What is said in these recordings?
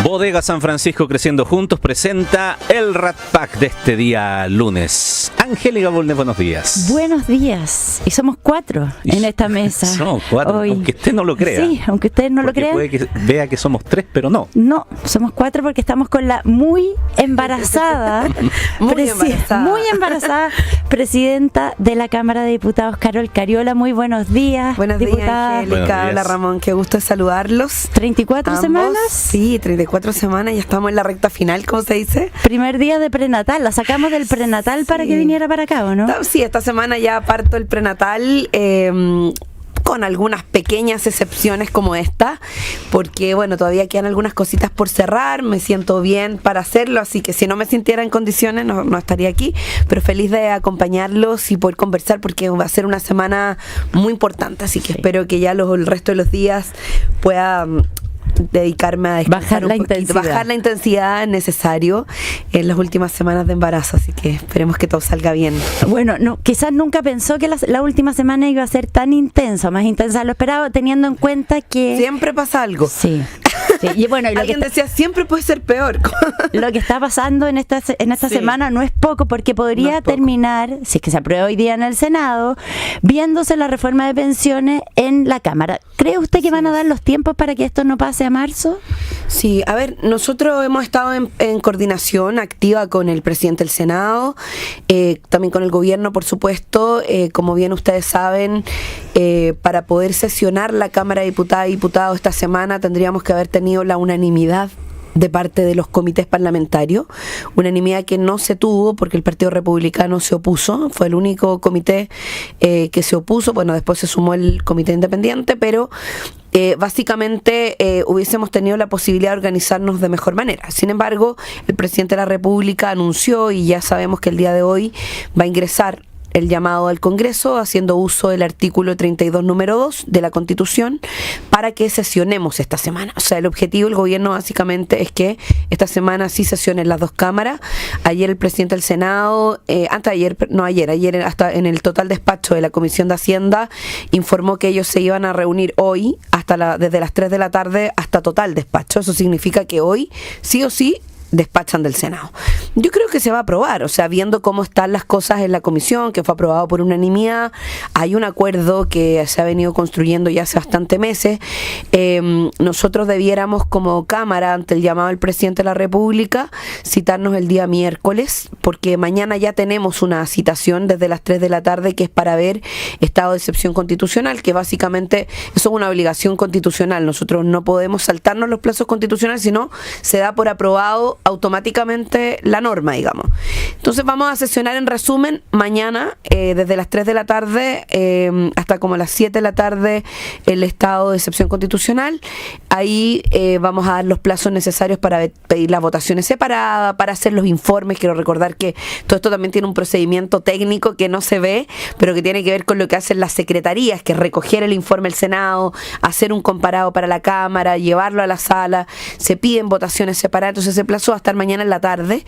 Bodega San Francisco Creciendo Juntos presenta el Rat Pack de este día lunes. Angélica Bulnes, buenos días. Buenos días. Y somos 4 en esta mesa. Somos 4, hoy. Aunque usted no lo crea. Sí, aunque ustedes no porque lo crean. Puede que vea que somos 3, pero no. No, somos 4 porque estamos con la muy embarazada, muy embarazada presidenta de la Cámara de Diputados, Carol Cariola. Muy buenos días. Buenos diputada. días, Angélica. Hola, Ramón. Qué gusto saludarlos. 34 ambos. semanas. Sí, 34 semanas. Ya estamos en la recta final, ¿cómo se dice? Primer día de prenatal. La sacamos del prenatal para que viniera para acá, ¿o no? Sí, esta semana ya parto el prenatal. Con algunas pequeñas excepciones como esta, porque bueno, todavía quedan algunas cositas por cerrar, me siento bien para hacerlo, así que si no me sintiera en condiciones no estaría aquí, pero feliz de acompañarlos y poder conversar porque va a ser una semana muy importante, así que espero que ya el resto de los días pueda dedicarme a descansar bajar la intensidad necesario en las últimas semanas de embarazo, así que esperemos que todo salga bien. Bueno, quizás nunca pensó que la última semana iba a ser tan intensa, más intensa de lo esperado, teniendo en cuenta que siempre pasa algo. Sí. Y bueno, y alguien decía siempre puede ser peor. Lo que está pasando en esta semana no es poco, porque podría terminar, si es que se aprueba hoy día en el Senado, viéndose la reforma de pensiones en la Cámara. ¿Cree usted que van a dar los tiempos para que esto no pase a marzo? Sí, a ver, nosotros hemos estado en coordinación activa con el presidente del Senado, también con el gobierno, por supuesto. Como bien ustedes saben, para poder sesionar la Cámara de Diputadas y Diputados esta semana tendríamos que haber tenido la unanimidad de parte de los comités parlamentarios, unanimidad que no se tuvo porque el Partido Republicano se opuso, fue el único comité que se opuso. Bueno, después se sumó el comité independiente, pero básicamente hubiésemos tenido la posibilidad de organizarnos de mejor manera. Sin embargo, el presidente de la República anunció, y ya sabemos que el día de hoy va a ingresar el llamado al Congreso haciendo uso del artículo 32 número 2 de la Constitución para que sesionemos esta semana. O sea, el objetivo del gobierno básicamente es que esta semana sí sesionen las dos cámaras. Ayer el presidente del Senado, ayer hasta en el total despacho de la Comisión de Hacienda informó que ellos se iban a reunir hoy desde las 3 de la tarde hasta total despacho. Eso significa que hoy sí o sí despachan del Senado. Yo creo que se va a aprobar, o sea, viendo cómo están las cosas en la comisión, que fue aprobado por unanimidad, hay un acuerdo que se ha venido construyendo ya hace bastantes meses. Nosotros debiéramos como Cámara, ante el llamado del presidente de la República, citarnos el día miércoles, porque mañana ya tenemos una citación desde las 3 de la tarde que es para ver estado de excepción constitucional, que básicamente eso es una obligación constitucional. Nosotros no podemos saltarnos los plazos constitucionales, sino se da por aprobado automáticamente la norma, digamos. Entonces vamos a sesionar en resumen mañana desde las 3 de la tarde hasta como las 7 de la tarde el estado de excepción constitucional. Ahí vamos a dar los plazos necesarios para pedir las votaciones separadas, para hacer los informes. Quiero recordar que todo esto también tiene un procedimiento técnico que no se ve, pero que tiene que ver con lo que hacen las secretarías, que es recoger el informe del Senado, hacer un comparado para la Cámara, llevarlo a la sala, se piden votaciones separadas. Entonces ese plazo va a estar mañana en la tarde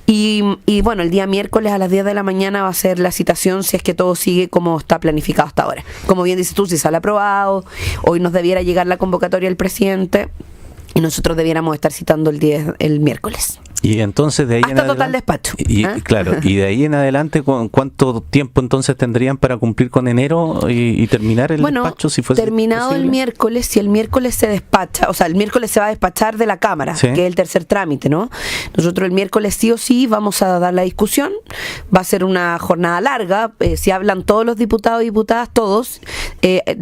y bueno, el día miércoles a las 10 de la mañana va a ser la citación si es que todo sigue como está planificado hasta ahora. Como bien dices tú, si sale aprobado, hoy nos debiera llegar la convocatoria del presidente y nosotros debiéramos estar citando el miércoles. Y entonces de ahí hasta total despacho. Claro, y de ahí en adelante, ¿cuánto tiempo entonces tendrían para cumplir con enero y terminar el despacho? Si fuese terminado posible. El miércoles, si el miércoles se despacha, o sea, el miércoles se va a despachar de la Cámara, que es el tercer trámite, ¿no? Nosotros el miércoles sí o sí vamos a dar la discusión, va a ser una jornada larga, si hablan todos los diputados y diputadas, todos,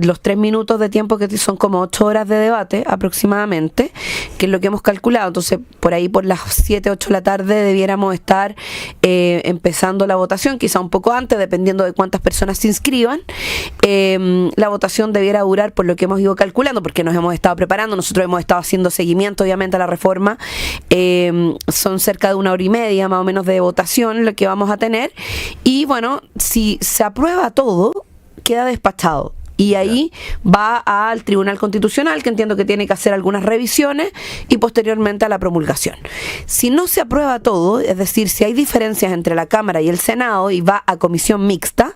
los 3 minutos de tiempo que son como 8 horas de debate aproximadamente, que es lo que hemos calculado. Entonces, por ahí por las 7, 8 de la tarde debiéramos estar empezando la votación, quizá un poco antes, dependiendo de cuántas personas se inscriban. La votación debiera durar, por lo que hemos ido calculando, porque nos hemos estado preparando, nosotros hemos estado haciendo seguimiento obviamente a la reforma, son cerca de 1 hora y media más o menos de votación lo que vamos a tener, y bueno, si se aprueba todo, queda despachado. Y ahí va al Tribunal Constitucional, que entiendo que tiene que hacer algunas revisiones, y posteriormente a la promulgación. Si no se aprueba todo, es decir, si hay diferencias entre la Cámara y el Senado y va a comisión mixta,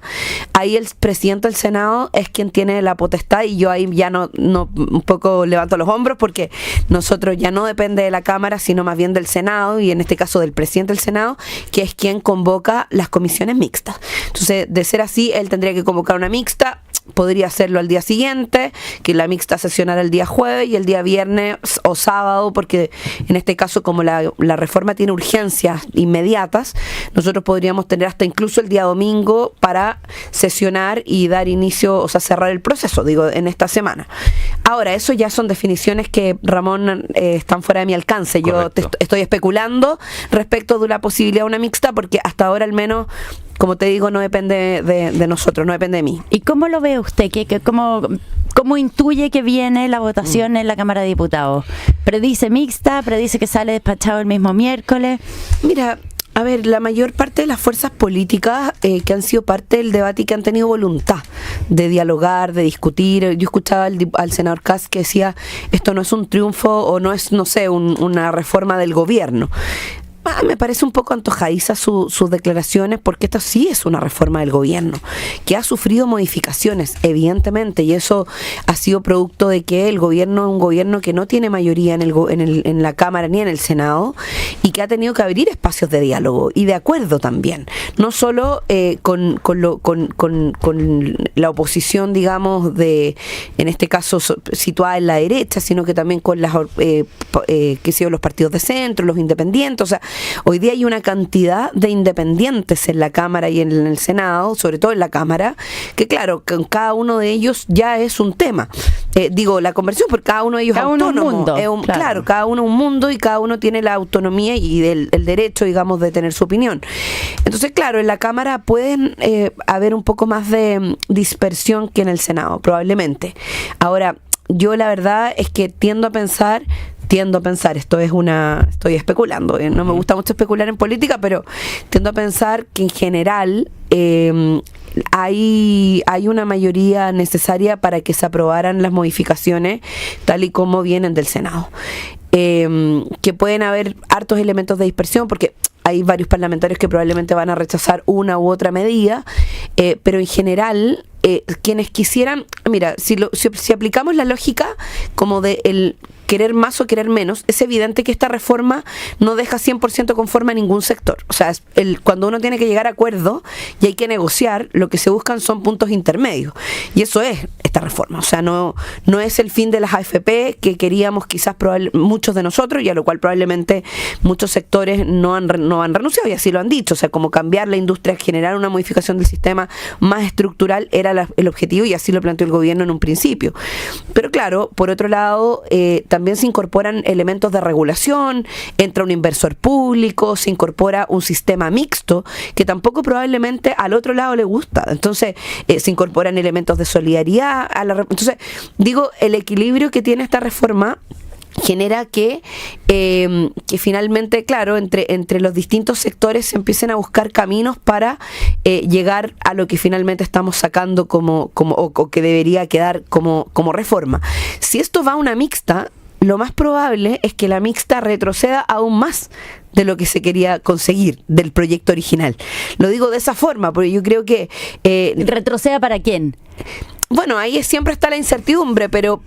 ahí el presidente del Senado es quien tiene la potestad, y yo ahí ya no un poco levanto los hombros, porque nosotros ya no depende de la Cámara, sino más bien del Senado, y en este caso del presidente del Senado, que es quien convoca las comisiones mixtas. Entonces, de ser así, él tendría que convocar una mixta, podría hacerlo al día siguiente, que la mixta sesionara el día jueves y el día viernes o sábado, porque en este caso, como la reforma tiene urgencias inmediatas, nosotros podríamos tener hasta incluso el día domingo para sesionar y dar inicio, o sea, cerrar el proceso, digo, en esta semana. Ahora, eso ya son definiciones que, Ramón, están fuera de mi alcance. Correcto. Yo estoy especulando respecto de la posibilidad de una mixta, porque hasta ahora al menos, como te digo, no depende de nosotros, no depende de mí. ¿Y cómo lo ve usted? ¿Cómo intuye que viene la votación en la Cámara de Diputados? ¿Predice mixta? ¿Predice que sale despachado el mismo miércoles? Mira, a ver, la mayor parte de las fuerzas políticas que han sido parte del debate y que han tenido voluntad de dialogar, de discutir. Yo escuchaba al senador Kast que decía, esto no es un triunfo o no es, no sé, una reforma del gobierno. Me parece un poco antojadiza sus declaraciones, porque esta sí es una reforma del gobierno que ha sufrido modificaciones, evidentemente, y eso ha sido producto de que el gobierno es un gobierno que no tiene mayoría en la Cámara ni en el Senado, y que ha tenido que abrir espacios de diálogo y de acuerdo también, no solo con la oposición, digamos, en este caso situada en la derecha, sino que también con los partidos de centro, los independientes. O sea, hoy día hay una cantidad de independientes en la Cámara y en el Senado, sobre todo en la Cámara, que claro, con cada uno de ellos ya es un tema. La conversión, porque cada uno de ellos es autónomo. Claro, cada uno un mundo, y cada uno tiene la autonomía y el derecho, digamos, de tener su opinión. Entonces, claro, en la Cámara pueden haber un poco más de dispersión que en el Senado, probablemente. Ahora, yo la verdad es que tiendo a pensar, estoy especulando, no me gusta mucho especular en política, pero tiendo a pensar que en general hay una mayoría necesaria para que se aprobaran las modificaciones tal y como vienen del Senado. Que pueden haber hartos elementos de dispersión, porque hay varios parlamentarios que probablemente van a rechazar una u otra medida, pero en general quienes quisieran, mira, si aplicamos la lógica como de el querer más o querer menos, es evidente que esta reforma no deja 100% conforme a ningún sector. O sea, cuando uno tiene que llegar a acuerdo y hay que negociar, lo que se buscan son puntos intermedios. Y eso es esta reforma. O sea, no es el fin de las AFP que queríamos quizás muchos de nosotros, y a lo cual probablemente muchos sectores no han renunciado, y así lo han dicho. O sea, como cambiar la industria, generar una modificación del sistema más estructural era el objetivo, y así lo planteó el gobierno en un principio. Pero claro, por otro lado, también se incorporan elementos de regulación, entra un inversor público, se incorpora un sistema mixto que tampoco probablemente al otro lado le gusta. Entonces se incorporan elementos de solidaridad. Entonces, digo, el equilibrio que tiene esta reforma genera que finalmente, claro, entre los distintos sectores se empiecen a buscar caminos para llegar a lo que finalmente estamos sacando o que debería quedar como reforma. Si esto va a una mixta, lo más probable es que la mixta retroceda aún más de lo que se quería conseguir del proyecto original. Lo digo de esa forma, porque yo creo que... ¿Retroceda para quién? Bueno, ahí siempre está la incertidumbre, pero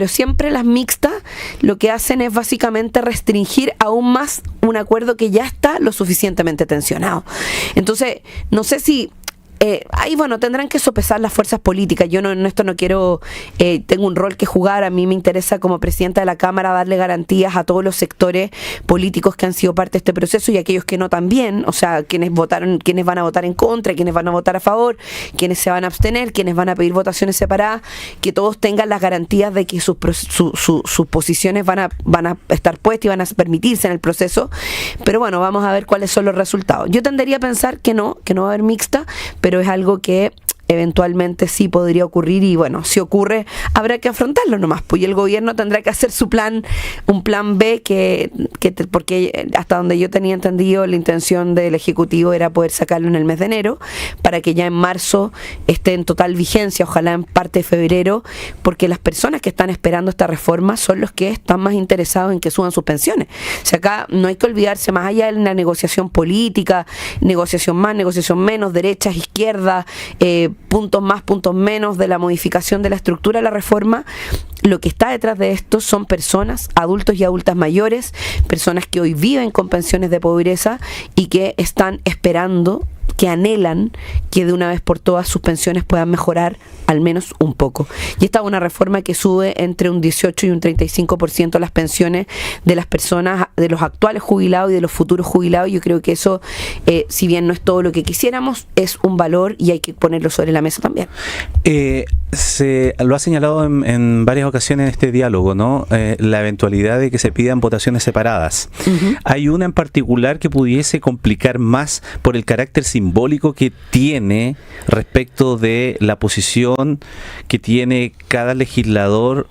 siempre las mixtas lo que hacen es básicamente restringir aún más un acuerdo que ya está lo suficientemente tensionado. Entonces, no sé si... ahí, bueno, tendrán que sopesar las fuerzas políticas. Yo en esto no quiero, tengo un rol que jugar. A mí me interesa como presidenta de la Cámara darle garantías a todos los sectores políticos que han sido parte de este proceso, y aquellos que no también, o sea, quienes van a votar en contra, quienes van a votar a favor, quienes se van a abstener, quienes van a pedir votaciones separadas, que todos tengan las garantías de que sus posiciones van a estar puestas y van a permitirse en el proceso. Pero bueno, vamos a ver cuáles son los resultados. Yo tendería a pensar que no va a haber mixta, pero es algo que eventualmente sí podría ocurrir, y bueno, si ocurre habrá que afrontarlo nomás, pues, y el gobierno tendrá que hacer un plan B porque hasta donde yo tenía entendido la intención del Ejecutivo era poder sacarlo en el mes de enero para que ya en marzo esté en total vigencia, ojalá en parte de febrero, porque las personas que están esperando esta reforma son los que están más interesados en que suban sus pensiones. O sea, acá no hay que olvidarse, más allá de la negociación política, negociación más, negociación menos, derechas, izquierdas, puntos más, puntos menos de la modificación de la estructura de la reforma, lo que está detrás de esto son personas, adultos y adultas mayores, personas que hoy viven con pensiones de pobreza y que están esperando, que anhelan que de una vez por todas sus pensiones puedan mejorar al menos un poco. Y esta es una reforma que sube entre un 18 y un 35% las pensiones de las personas, de los actuales jubilados y de los futuros jubilados. Yo creo que eso, si bien no es todo lo que quisiéramos, es un valor y hay que ponerlo sobre la mesa también. Se lo ha señalado en varias ocasiones en este diálogo, ¿no? La eventualidad de que se pidan votaciones separadas. Uh-huh. Hay una en particular que pudiese complicar más por el carácter simbólico que tiene respecto de la posición que tiene cada legislador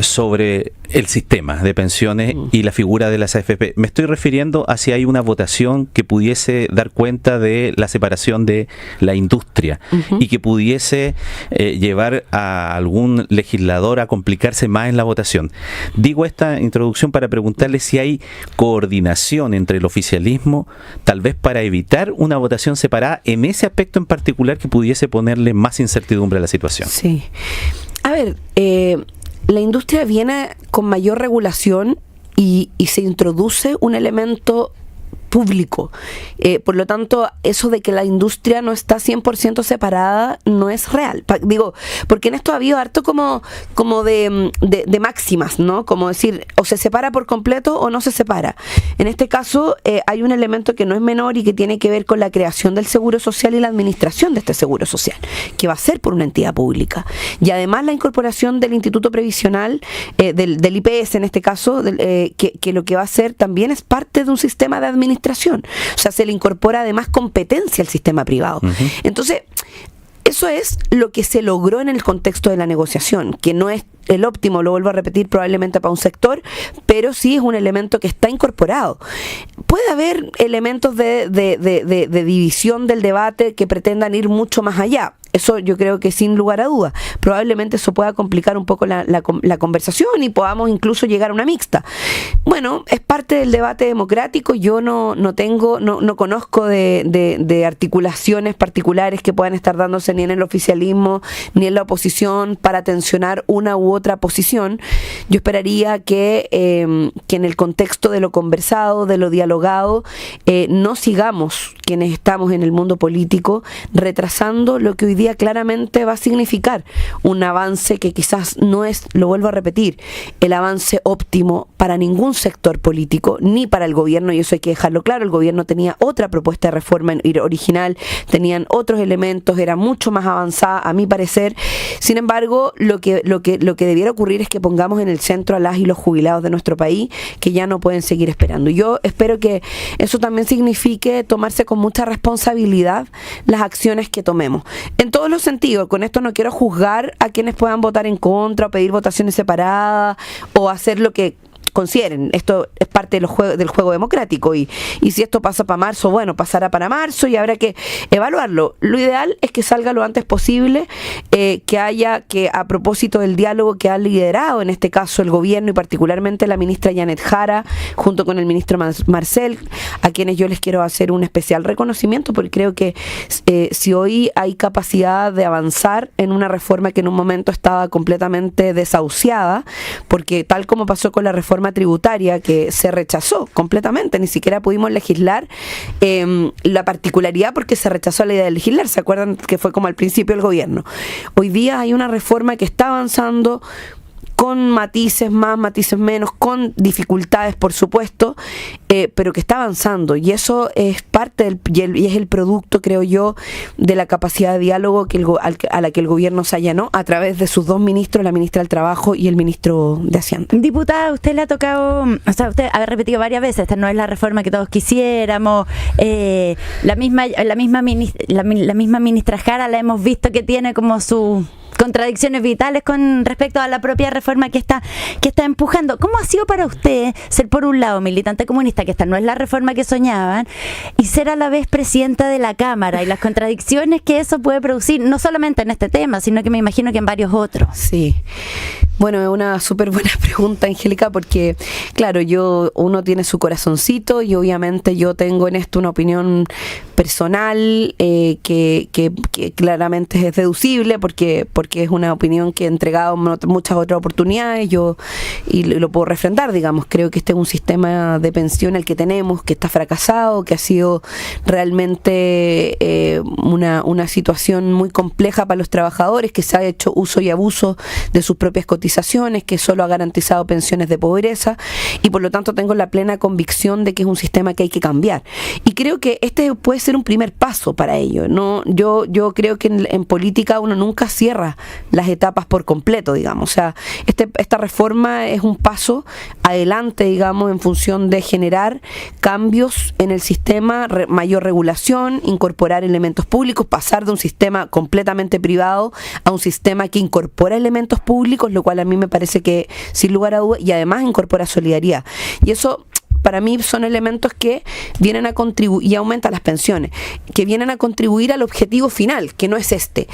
sobre el sistema de pensiones y la figura de las AFP. Me estoy refiriendo a si hay una votación que pudiese dar cuenta de la separación de la industria y que pudiese llevar a algún legislador a complicarse más en la votación. Digo esta introducción para preguntarle si hay coordinación entre el oficialismo, tal vez para evitar una votación separada en ese aspecto en particular que pudiese ponerle más incertidumbre a la situación. Sí. A ver, la industria viene con mayor regulación y se introduce un elemento público. Por lo tanto, eso de que la industria no está 100% separada no es real. Digo, porque en esto ha habido harto como de máximas, ¿no? Como decir, o se separa por completo o no se separa. En este caso, hay un elemento que no es menor y que tiene que ver con la creación del Seguro Social y la administración de este Seguro Social, que va a ser por una entidad pública. Y además la incorporación del Instituto Previsional, del IPS en este caso, que lo que va a hacer también es parte de un sistema de administración. O sea, se le incorpora además competencia al sistema privado. Uh-huh. Entonces, eso es lo que se logró en el contexto de la negociación, que no es el óptimo, lo vuelvo a repetir, probablemente para un sector, pero sí es un elemento que está incorporado. Puede haber elementos de división del debate que pretendan ir mucho más allá. Eso yo creo que sin lugar a dudas. Probablemente eso pueda complicar un poco la conversación y podamos incluso llegar a una mixta. Bueno, es parte del debate democrático. Yo no conozco de articulaciones particulares que puedan estar dándose ni en el oficialismo ni en la oposición para tensionar una u otra posición. Yo esperaría que en el contexto de lo conversado, de lo dialogado, no sigamos quienes estamos en el mundo político retrasando lo que hoy día claramente va a significar un avance que quizás no es, lo vuelvo a repetir, el avance óptimo para ningún sector político, ni para el gobierno, y eso hay que dejarlo claro. El gobierno tenía otra propuesta de reforma original, tenían otros elementos, era mucho más avanzada a mi parecer. Sin embargo, lo que debiera ocurrir es que pongamos en el centro a las y los jubilados de nuestro país, que ya no pueden seguir esperando. Yo espero que eso también signifique tomarse con mucha responsabilidad las acciones que tomemos. En todos los sentidos, con esto no quiero juzgar a quienes puedan votar en contra o pedir votaciones separadas o hacer lo que consideren. Esto es parte del juego democrático y si esto pasa para marzo, bueno, pasará para marzo y habrá que evaluarlo. Lo ideal es que salga lo antes posible, que a propósito del diálogo que ha liderado en este caso el gobierno y particularmente la ministra Janet Jara junto con el ministro Marcel, a quienes yo les quiero hacer un especial reconocimiento porque creo que si hoy hay capacidad de avanzar en una reforma que en un momento estaba completamente desahuciada, porque tal como pasó con la reforma tributaria que se rechazó completamente, ni siquiera pudimos legislar la particularidad porque se rechazó la idea de legislar. ¿Se acuerdan que fue como al principio del gobierno? Hoy día hay una reforma que está avanzando con matices más, matices menos, con dificultades, por supuesto, pero que está avanzando, y eso es parte y es el producto, creo yo, de la capacidad de diálogo a la que el gobierno se allanó a través de sus dos ministros, la ministra del Trabajo y el ministro de Hacienda. Diputada, usted le ha tocado, o sea, usted ha repetido varias veces, esta no es la reforma que todos quisiéramos, la misma ministra Jara la hemos visto que tiene como sus contradicciones vitales con respecto a la propia reforma que está empujando. ¿Cómo ha sido para usted ser, por un lado, militante comunista, que esta no es la reforma que soñaban, y ser a la vez presidenta de la Cámara, y las contradicciones que eso puede producir, no solamente en este tema, sino que me imagino que en varios otros? Sí. Bueno, es una súper buena pregunta, Angélica, porque, claro, uno tiene su corazoncito, y obviamente yo tengo en esto una opinión personal que claramente es deducible, porque es una opinión que he entregado en muchas otras oportunidades, y lo puedo refrendar, digamos. Creo que este es un sistema de pensión el que tenemos, que está fracasado, que ha sido realmente una situación muy compleja para los trabajadores, que se ha hecho uso y abuso de sus propias cotizaciones, que solo ha garantizado pensiones de pobreza, y por lo tanto tengo la plena convicción de que es un sistema que hay que cambiar, y creo que este puede ser un primer paso para ello. No, yo creo que en política uno nunca cierra las etapas por completo, digamos. O sea, esta reforma es un paso adelante, digamos, en función de generar cambios en el sistema, mayor regulación, incorporar elementos públicos, pasar de un sistema completamente privado a un sistema que incorpora elementos públicos, lo cual a mí me parece que, sin lugar a dudas, y además incorpora solidaridad. Y eso, para mí, son elementos que vienen a contribuir, y aumenta las pensiones, que vienen a contribuir al objetivo final, que no es este.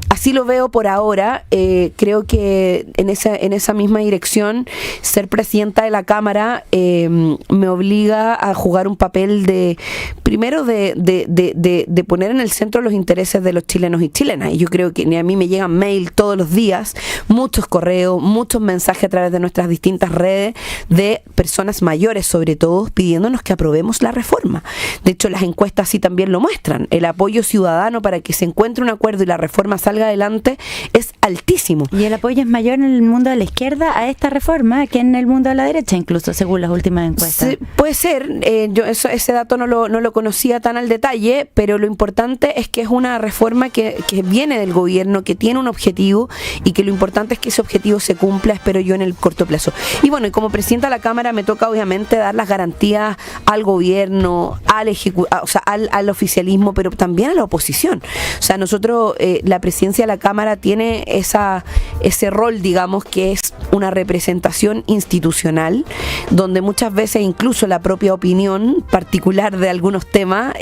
Así lo veo por ahora. Creo que en esa misma dirección, ser presidenta de la Cámara me obliga a jugar un papel primero de poner en el centro los intereses de los chilenos y chilenas. Y yo creo que a mí me llegan mail todos los días, muchos correos, muchos mensajes a través de nuestras distintas redes, de personas mayores, sobre todo, pidiéndonos que aprobemos la reforma. De hecho, las encuestas sí también lo muestran. El apoyo ciudadano para que se encuentre un acuerdo y la reforma salga adelante es altísimo. Y el apoyo es mayor en el mundo de la izquierda a esta reforma que en el mundo de la derecha, incluso según las últimas encuestas. Sí, puede ser. Yo ese dato no lo conocía tan al detalle, pero lo importante es que es una reforma que viene del gobierno, que tiene un objetivo, y que lo importante es que ese objetivo se cumpla, espero yo, en el corto plazo. Y bueno, y como presidenta de la Cámara me toca obviamente dar las garantías al gobierno, al oficialismo, pero también a la oposición. O sea, nosotros, la presidencia de la Cámara tiene ese rol, digamos, que es una representación institucional, donde muchas veces incluso la propia opinión particular de algunos temas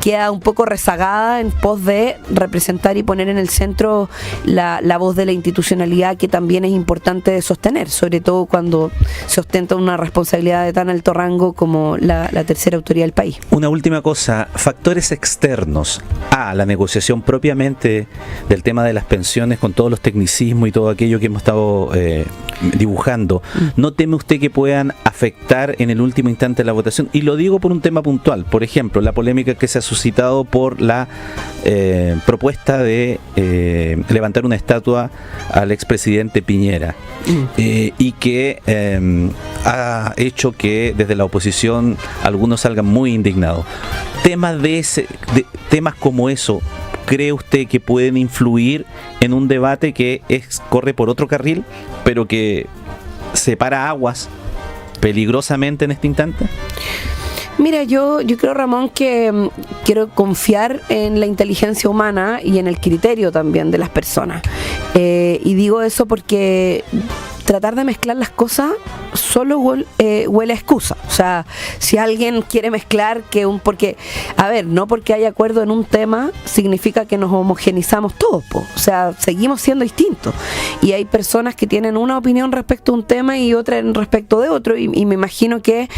queda un poco rezagada en pos de representar y poner en el centro la voz de la institucionalidad, que también es importante de sostener, sobre todo cuando se ostenta una responsabilidad de tan alto rango como la tercera autoridad del país. Una última cosa, factores externos a la negociación propiamente del tema de las pensiones, con todos los tecnicismos y todo aquello que hemos estado dibujando, ¿no teme usted que puedan afectar en el último instante la votación? Y lo digo por un tema puntual, por ejemplo, la polémica que se ha suscitado por la propuesta de levantar una estatua al expresidente Piñera, y que ha hecho que desde la oposición algunos salgan muy indignados. Temas como eso, ¿cree usted que pueden influir en un debate que corre por otro carril, pero que separa aguas peligrosamente en este instante? Mira, yo creo, Ramón, que quiero confiar en la inteligencia humana y en el criterio también de las personas. Y digo eso porque tratar de mezclar las cosas solo huele a excusa. O sea, si alguien quiere mezclar porque, a ver, no porque haya acuerdo en un tema significa que nos homogenizamos todos, po. O sea, seguimos siendo distintos. Y hay personas que tienen una opinión respecto a un tema y otra respecto de otro. Y me imagino que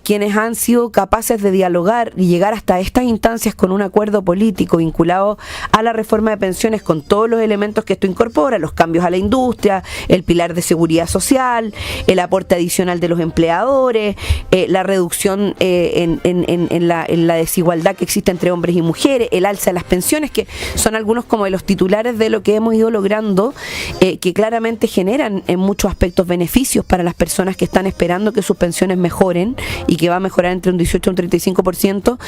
quienes han sido capaces de dialogar y llegar hasta estas instancias con un acuerdo político vinculado a la reforma de pensiones, con todos los elementos que esto incorpora, los cambios a la industria, el pilar de seguridad social, el aporte aporte adicional de los empleadores, la reducción en la desigualdad que existe entre hombres y mujeres, el alza de las pensiones, que son algunos como de los titulares de lo que hemos ido logrando, que claramente generan en muchos aspectos beneficios para las personas que están esperando que sus pensiones mejoren y que va a mejorar entre un 18 y un 35%.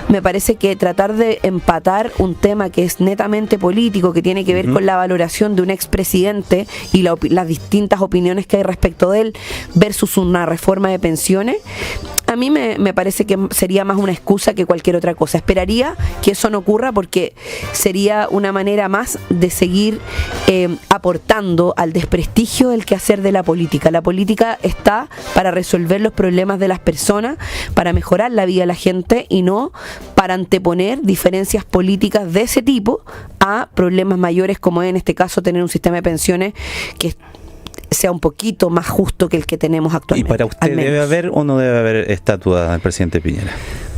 Me parece que tratar de empatar un tema que es netamente político, que tiene que ver con la valoración de un expresidente y las distintas opiniones que hay respecto de él versus una reforma de pensiones, a mí me parece que sería más una excusa que cualquier otra cosa. Esperaría que eso no ocurra porque sería una manera más de seguir aportando al desprestigio del quehacer de la política. La política está para resolver los problemas de las personas, para mejorar la vida de la gente y no para anteponer diferencias políticas de ese tipo a problemas mayores como es en este caso tener un sistema de pensiones que sea un poquito más justo que el que tenemos actualmente. ¿Y para usted debe haber o no debe haber estatua del presidente Piñera?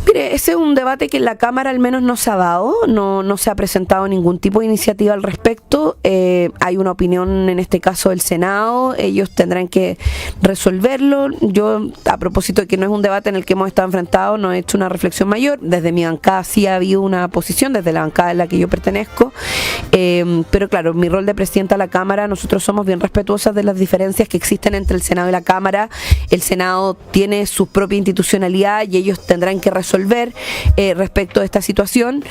Mire, ese es un debate que en la Cámara al menos no se ha dado, no se ha presentado ningún tipo de iniciativa al respecto. Hay una opinión en este caso del Senado, ellos tendrán que resolverlo. Yo, a propósito de que no es un debate en el que hemos estado enfrentados, no he hecho una reflexión mayor. Desde mi bancada sí ha habido una posición, desde la bancada a la que yo pertenezco, pero claro, mi rol de presidenta de la Cámara, nosotros somos bien respetuosas de las diferencias que existen entre el Senado y la Cámara. El Senado tiene su propia institucionalidad y ellos tendrán que resolver respecto de esta situación.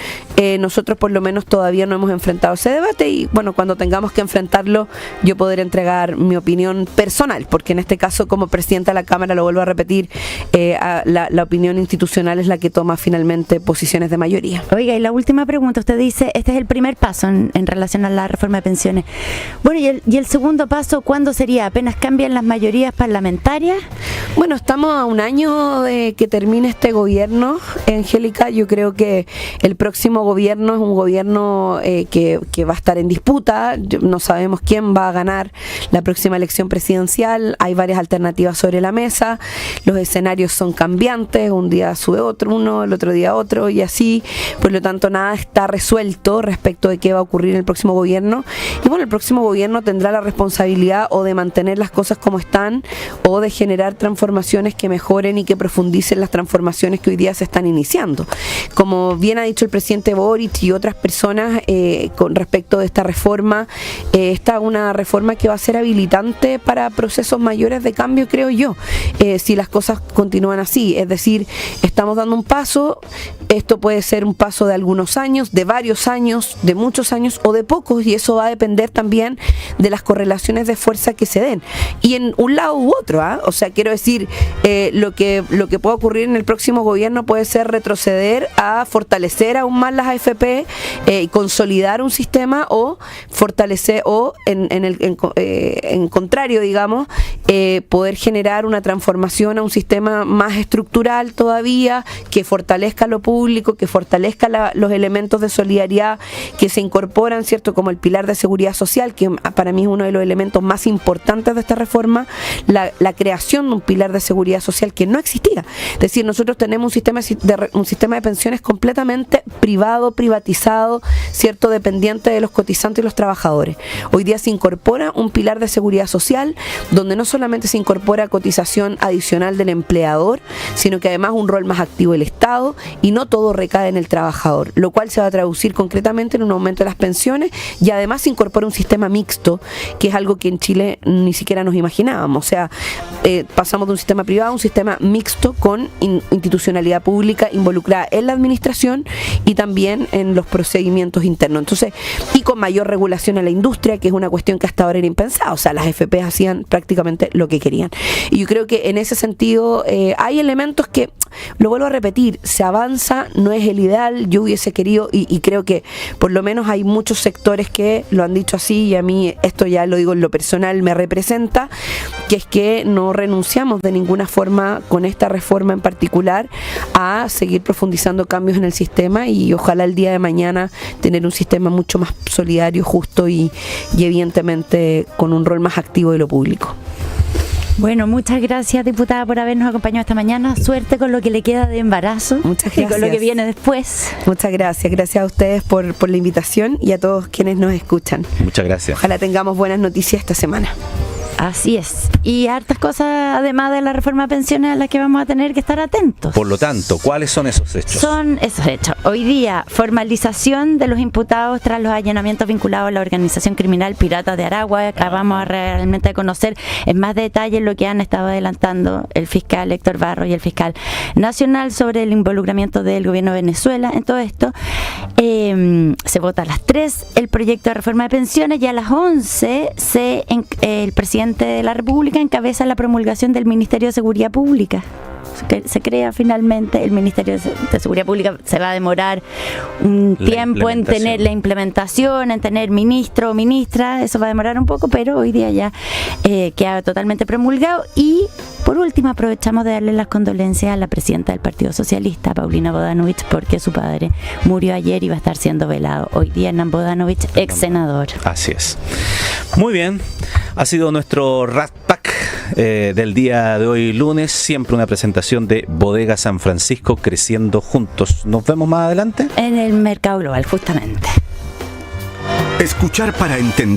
Nosotros por lo menos todavía no hemos enfrentado ese debate y bueno, cuando tengamos que enfrentarlo yo podré entregar mi opinión personal, porque en este caso como presidenta de la Cámara, lo vuelvo a repetir, la opinión institucional es la que toma finalmente posiciones de mayoría. Oiga, y la última pregunta, usted dice, este es el primer paso en relación a la reforma de pensiones. Bueno, y el segundo paso, ¿cuándo sería? ¿Apenas cambian las mayorías parlamentarias? Bueno, estamos a un año de que termine este gobierno, Angélica. Yo creo que el próximo gobierno es un gobierno que va a estar en disputa. No sabemos quién va a ganar la próxima elección presidencial. Hay varias alternativas sobre la mesa. Los escenarios son cambiantes. Un día sube uno, el otro día otro y así. Por lo tanto, nada está resuelto respecto de qué va a ocurrir en el próximo gobierno. Y bueno, el próximo gobierno tendrá la responsabilidad o de mantener las cosas como están o de generar transformaciones que mejoren y que profundicen las transformaciones que hoy día se están iniciando. Como bien ha dicho el presidente Boric y otras personas con respecto de esta reforma, esta es una reforma que va a ser habilitante para procesos mayores de cambio, creo yo, si las cosas continúan así. Es decir, estamos dando un paso, esto puede ser un paso de algunos años, de varios años, de muchos años o de pocos, y eso va a depender también de las correlaciones de fuerza que se den. Y en un lado u otro, o sea, quiero decir, lo que puede ocurrir en el próximo gobierno puede ser retroceder a fortalecer aún más las AFP y consolidar un sistema, o fortalecer, o en contrario, digamos, poder generar una transformación a un sistema más estructural todavía, que fortalezca lo público, que fortalezca los elementos de solidaridad que se incorporan, ¿cierto? Como el pilar de seguridad social, que para mí es uno de los elementos más importantes de esta reforma, la creación de un pilar de seguridad social que no existía. Es decir, nosotros tenemos un sistema de pensiones completamente privado, privatizado, ¿cierto? Dependiente de los cotizantes y los trabajadores. Hoy día se incorpora un pilar de seguridad social donde no solamente se incorpora cotización adicional del empleador, sino que además un rol más activo del Estado, y no todo recae en el trabajador, lo cual se va a traducir concretamente en un aumento de las pensiones, y además se incorpora un sistema mixto, que es algo que en Chile ni siquiera nos imaginábamos. O sea, pasamos de un sistema privado a un sistema mixto con institucionalidad pública involucrada en la administración y también en los procedimientos internos. Entonces, y con mayor regulación a la industria, que es una cuestión que hasta ahora era impensada. O sea, las FP hacían prácticamente lo que querían. Y yo creo que en ese sentido hay elementos que, lo vuelvo a repetir, se avanza, no es el ideal. Yo hubiese querido, y creo que por lo menos hay muchos sectores que lo han dicho así, y a mí esto ya lo digo en lo personal, me representa, que es que no renunciamos de ninguna forma con esta reforma en particular a seguir profundizando cambios en el sistema, y ojalá el día de mañana tener un sistema mucho más solidario, justo y evidentemente con un rol más activo de lo público. Bueno, muchas gracias, diputada, por habernos acompañado esta mañana. Suerte con lo que le queda de embarazo. Muchas gracias. Y con lo que viene después. Muchas gracias. Gracias a ustedes por la invitación y a todos quienes nos escuchan. Muchas gracias. Ojalá tengamos buenas noticias esta semana. Así es. Y hartas cosas, además de la reforma de pensiones, a las que vamos a tener que estar atentos. Por lo tanto, ¿cuáles son esos hechos? Son esos hechos. Hoy día, formalización de los imputados tras los allanamientos vinculados a la organización criminal Piratas de Aragua. Acabamos realmente de conocer en más detalle lo que han estado adelantando el fiscal Héctor Barros y el fiscal nacional sobre el involucramiento del gobierno de Venezuela en todo esto. Se vota a las 3 el proyecto de reforma de pensiones y a las 11 el presidente de la República encabeza la promulgación del Ministerio de Seguridad Pública. Se crea finalmente el Ministerio de Seguridad Pública. Se va a demorar un tiempo en tener la implementación, en tener ministro o ministra. Eso va a demorar un poco, pero hoy día ya queda totalmente promulgado. Y por último, aprovechamos de darle las condolencias a la presidenta del Partido Socialista, Paulina Bodanovich, porque su padre murió ayer y va a estar siendo velado hoy día. Hernán Bodanovich, ex senador. Así es. Muy bien, ha sido nuestro Rat Pack del día de hoy lunes. Siempre una presentación de Bodega San Francisco, creciendo juntos. Nos vemos más adelante en el mercado global, justamente. Escuchar para entender.